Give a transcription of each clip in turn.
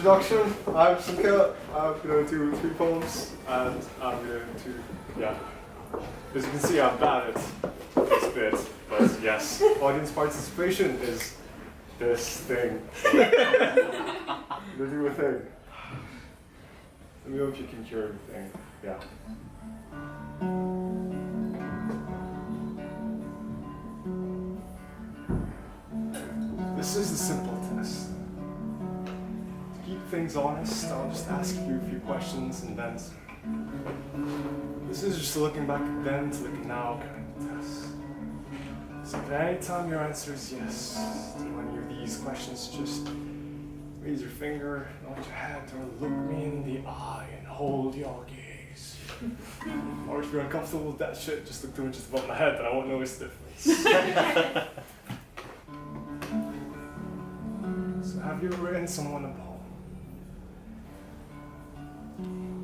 introduction. I'm Sanket. I'm going to do 3 poems, and I'm going to, as you can see, I'm bad at this bit, but yes, audience participation is this thing. So, I'm going to do a thing. Let me know if you can hear everything. Yeah. This is the simple test. To keep things honest, I'll just ask you a few questions and then this is just looking back at then to looking now kind of test. So at any time your answer is yes to any of these questions, just raise your finger, nod your head, or look me in the eye and hold your gaze. Or if you're uncomfortable with that shit, just look 2 inches above my head and I won't notice the difference. So have you written someone a poem?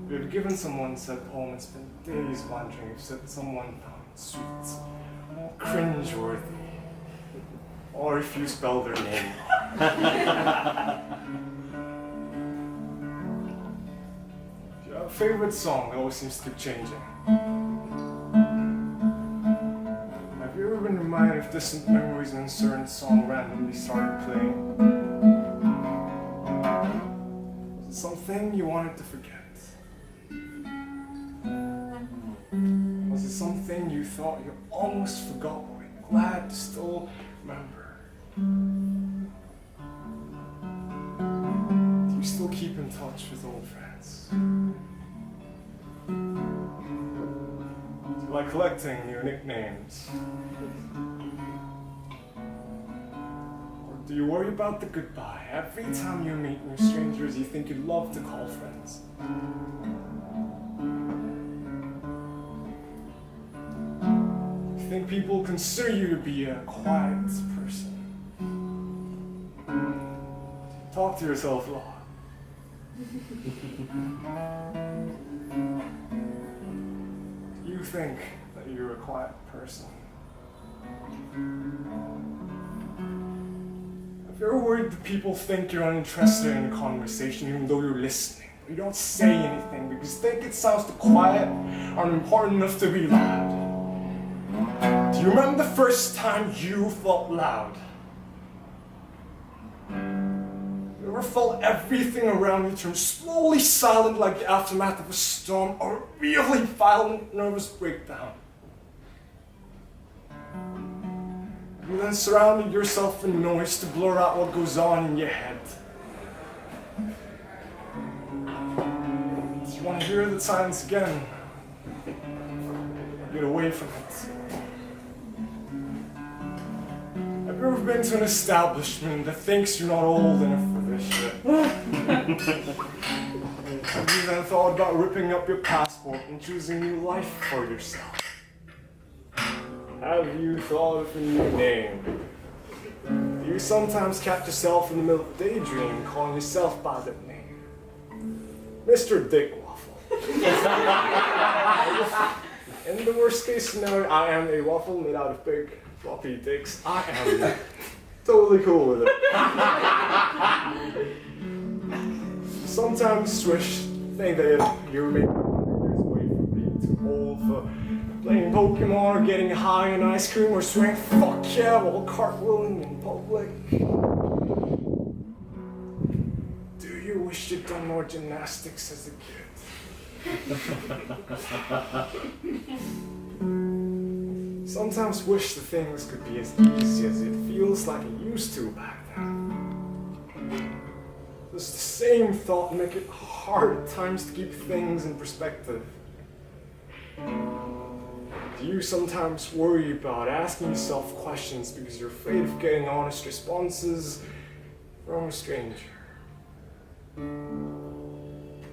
If you've given someone said poem and spent days wondering if someone found it sweet, or cringeworthy, or if you spell their name wrong. If you have a favorite song that always seems to keep changing. Have you ever been reminded of distant memories when a certain song randomly started playing? Was it something you wanted to forget? Was it something you thought you almost forgot but were glad to still remember? Do you still keep in touch with old friends? Do you like collecting new nicknames? Or do you worry about the goodbye every time you meet new strangers you think you'd love to call friends? Think people consider you to be a quiet person? Talk to yourself a lot. Do you think that you're a quiet person? Have you ever worried that people think you're uninterested in a conversation even though you're listening? You don't say anything because you think it sounds too quiet or important enough to be loud. Do you remember the first time you felt loud? You ever felt everything around you turn slowly silent like the aftermath of a storm or a really violent nervous breakdown? You then surrounded yourself with noise to blur out what goes on in your head. Do you want to hear the silence again? Get away from it. Have you ever been to an establishment that thinks you're not old enough for this shit? Have you then thought about ripping up your passport and choosing a new life for yourself? Have you thought of a new name? Do you sometimes catch yourself in the middle of a daydream calling yourself by that name? Mr. Dick Waffle. In the worst case scenario, I am a waffle made out of big floppy dicks. I am totally cool with it. Sometimes Swish think that you're maybe 100 years away from being too old for playing Pokemon or getting high on ice cream or swearing fuck yeah while cartwheeling in public. Do you wish you'd done more gymnastics as a kid? Sometimes wish the things could be as easy as it feels like it used to back then. Does the same thought make it hard at times to keep things in perspective? Do you sometimes worry about asking yourself questions because you're afraid of getting honest responses from a stranger?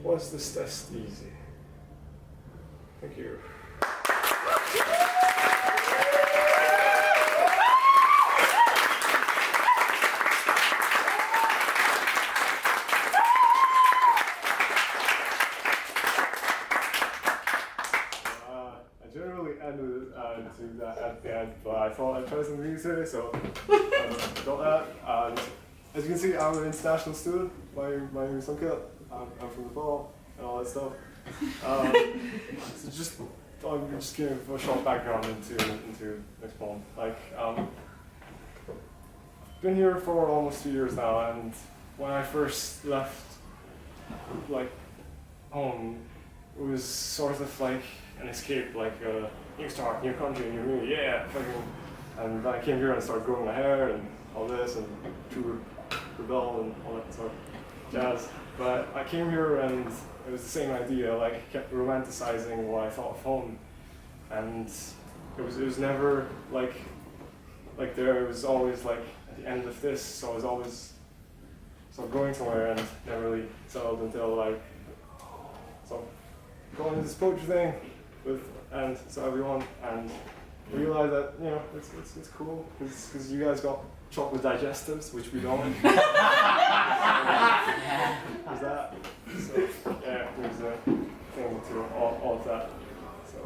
Was this test easy? Thank you. I generally end with do that at the end, but I thought I'd try something new today, so don't that. as you can see, I'm an international student. My name is Sanket. I'm from Nepal and all that stuff. So I'm just giving a short background into next poem. Like, I've been here for almost 2 years now, and when I first left, like, home, it was sort of like an escape, like new start, new country, new me, yeah, fucking. And then I came here and started growing my hair and all this, and to rebel and all that sort of jazz. But I came here and it was the same idea, like I kept romanticizing what I thought of home. And it was never like there, it was always like at the end of this, so I was always sort of going somewhere and never really settled until like, so going into this poetry thing and so everyone, and realize that, you know, it's cool because you guys got chocolate digestives, which we don't. There's that. So yeah, there's a thing to all of that. So.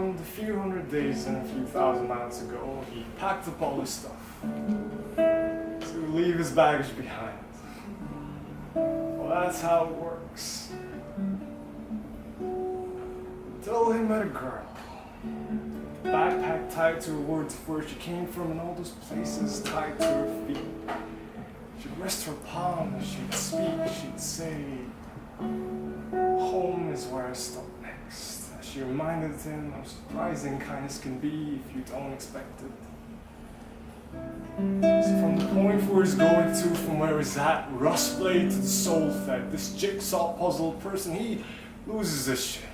A few hundred days and a few thousand miles ago, he packed up all his stuff to leave his baggage behind. Well, that's how it works. Until he met a girl, backpack tied to her words of where she came from, and all those places tied to her feet. She'd rest her palm, she'd speak, she'd say, "Home is where I stop next." She reminded him how surprising kindness can be if you don't expect it. So from the point where he's going to, from where he's at, rust blade to the soul fed, this jigsaw puzzle person, he loses his shit.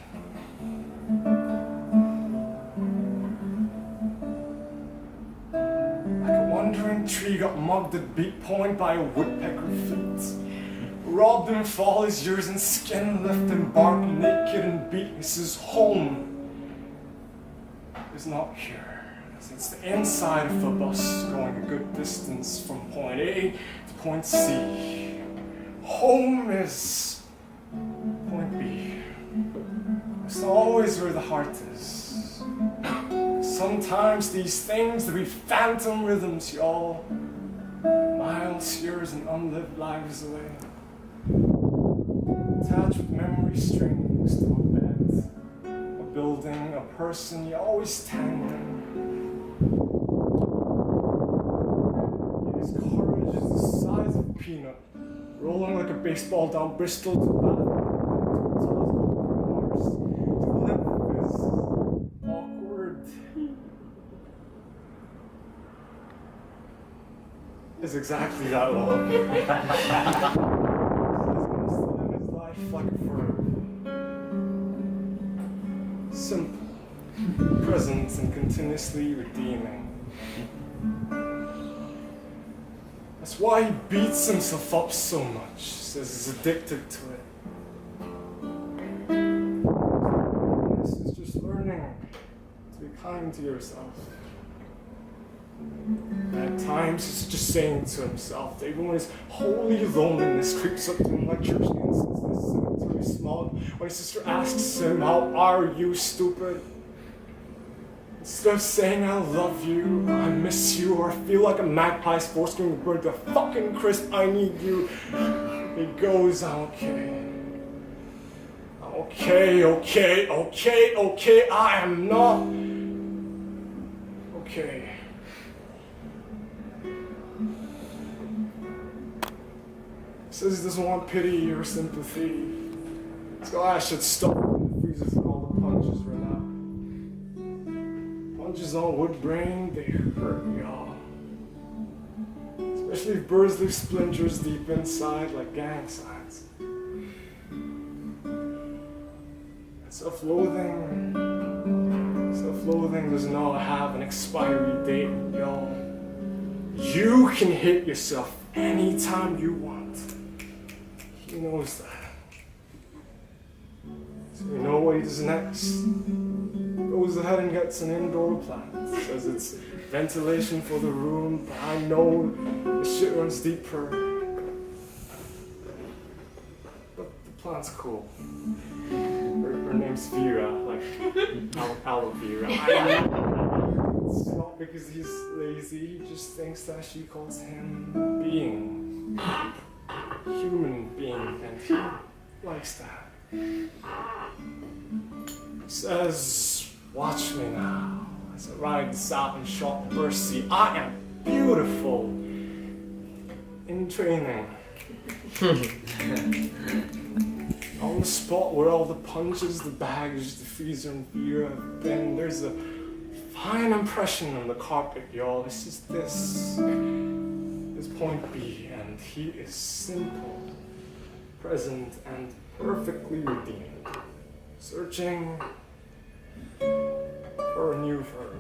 Like a wandering tree got mugged at beat point by a woodpecker fleet. Robbed him of all his years in skin, left him bark naked and beat. He says home is not here. It's the inside of a bus going a good distance from point A to point C. Home is point B. It's always where the heart is. Sometimes these things, they be phantom rhythms, y'all. Miles, years, and unlived lives away. Attached with memory strings to a bed, a building, a person, you always tandem. His courage is the size of a peanut, rolling like a baseball down Bristol to live is awkward. Is exactly that long. Like a verb. Simple, present, and continuously redeeming. That's why he beats himself up so much, says he's addicted to it. This is just learning to be kind to yourself. And at times he's just saying to himself that even when his holy loneliness creeps up to him like church cemetery smog, when his sister asks him, "How are you, stupid?" Instead of saying I love you, I miss you, or I feel like a magpie's foreskin bird to fucking crisp, I need you, he goes, "I'm okay. I'm okay, I am not okay." Says he doesn't want pity or sympathy. So I should stop and freezes all the punches right now. Punches on wood grain, they hurt y'all. Especially if birds leave splinters deep inside like gang signs. Self-loathing does not have an expiry date, y'all. You can hit yourself anytime you want. He knows that. So you know what he does next. goes ahead and gets an indoor plant. Says it's ventilation for the room, but I know the shit runs deeper. But the plant's cool. Her name's Vera, like aloe vera. It's not because he's lazy, he just thinks that she calls him being. Human being, and he likes that. Says, watch me now as I ride this out in short bursts. See, I am beautiful in training. On the spot where all the punches, the baggage, the freezer and fear have been, there's a fine impression on the carpet, y'all. It's just this is point B, and he is simple, present, and perfectly redeemed. Searching for a new verb.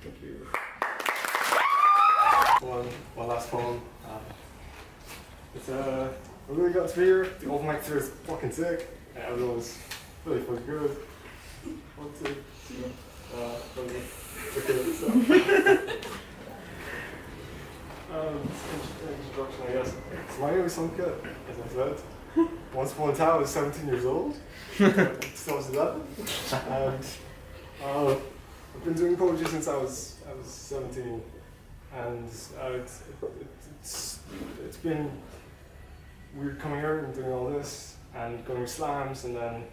Thank you. One last poem. It's I really got to hear. The old mic there is fucking sick, and everyone's really fucking good. 1, 2, 3. Introduction, I guess. So my name is Sanket, as I said. Once upon a time, I was 17 years old. Still was 11. And I've been doing poetry since I was 17. And it's been weird coming here and doing all this, and going to slams, and then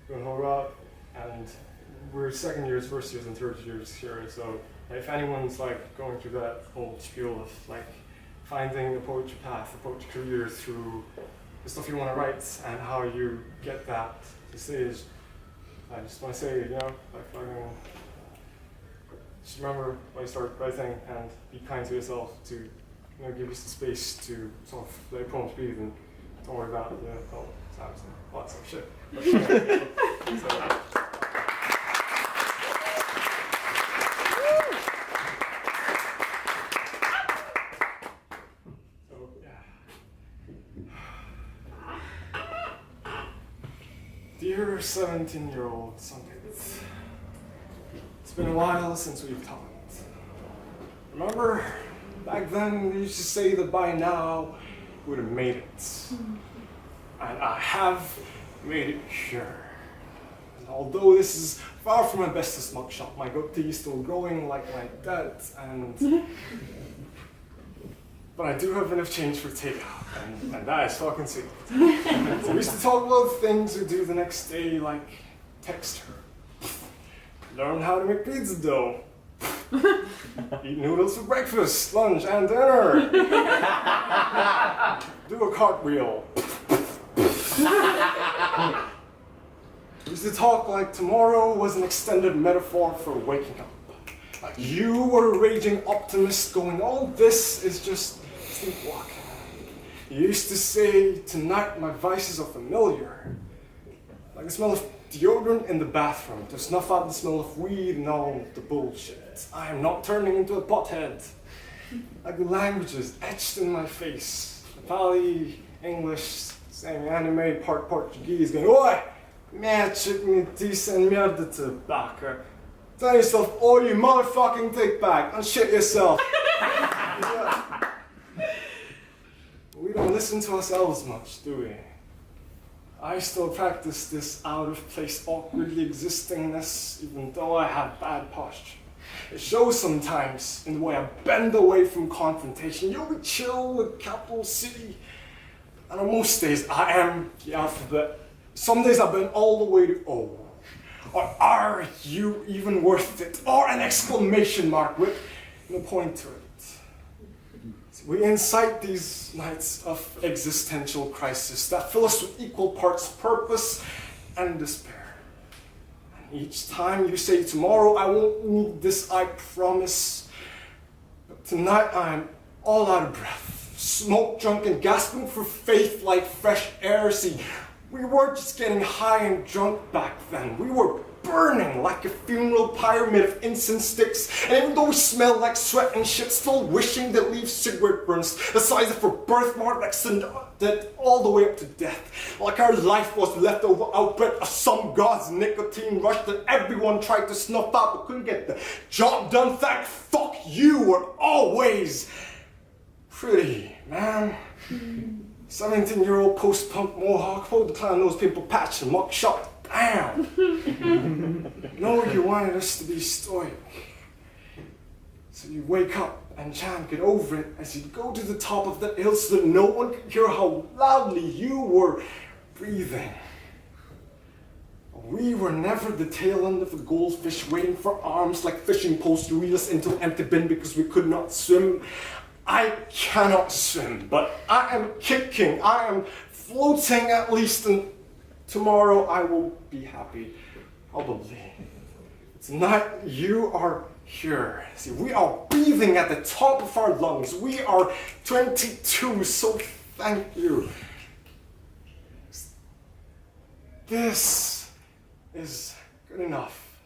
doing whole rap. And we're second years, first years, and third years here, so if anyone's like going through that whole spiel of like finding a poetry path, a poetry career through the stuff you want to write and how you get that to stage, I just want to say, you know, like fucking, just remember when you start writing and be kind to yourself to, you know, give us the space to sort of let your poems breathe and don't worry about the sounds and all that sort of shit. So, dear 17-year-old Sanket, it's been a while since we've talked. Remember, back then we used to say that by now we would have made it. And I have made it here. And although this is far from my bestest mugshot, my goatee is still growing like my dad, but I do have enough change for takeout, and that is fucking sweet. So we used to talk about things we do the next day, like text her, learn how to make pizza dough, eat noodles for breakfast, lunch, and dinner, do a cartwheel. We used to talk like tomorrow was an extended metaphor for waking up. Like you were a raging optimist going, all this is just sleepwalking. You used to say, tonight my vices are familiar. Like the smell of deodorant in the bathroom, to snuff out the smell of weed and all the bullshit. I am not turning into a pothead. Like the languages etched in my face. Nepali, English, saying anime, part Portuguese, going, oi! Mete me decent merda tobacco. Tell yourself, oh you motherfucking take back, and shit yourself. Yeah. We don't listen to ourselves much, do we? I still practice this out-of-place, awkwardly existingness, even though I have bad posture. It shows sometimes in the way I bend away from confrontation. You'll be chill with capital C. And on most days, I am the alphabet. Some days I've been all the way to O. Or are you even worth it? Or an exclamation mark with no point to it. We incite these nights of existential crisis that fill us with equal parts purpose and despair. And each time you say, tomorrow I won't need this, I promise. But tonight I am all out of breath, smoke drunk and gasping for faith like fresh air. See, we weren't just getting high and drunk back then. We were burning like a funeral pyre made of incense sticks. And even though we smell like sweat and shit, still wishing that leave cigarette burns the size of a birthmark that sent that all the way up to death. Like our life was leftover outbreak of some god's nicotine rush that everyone tried to snuff out but couldn't get the job done. Thank fuck you were always pretty, man. 17-year-old post-punk mohawk, hold the clown nose, pimple patch, and muck shot. Damn! No, you wanted us to be stoic. So you wake up and chant, get over it, as you go to the top of the hill so that no one could hear how loudly you were breathing. We were never the tail end of a goldfish waiting for arms like fishing poles to reel us into an empty bin because we could not swim. I cannot swim, but I am kicking, I am floating at least, and tomorrow I will be happy, probably. Tonight you are here. See, we are breathing at the top of our lungs. We are 22, so thank you. This is good enough.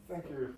Thank you.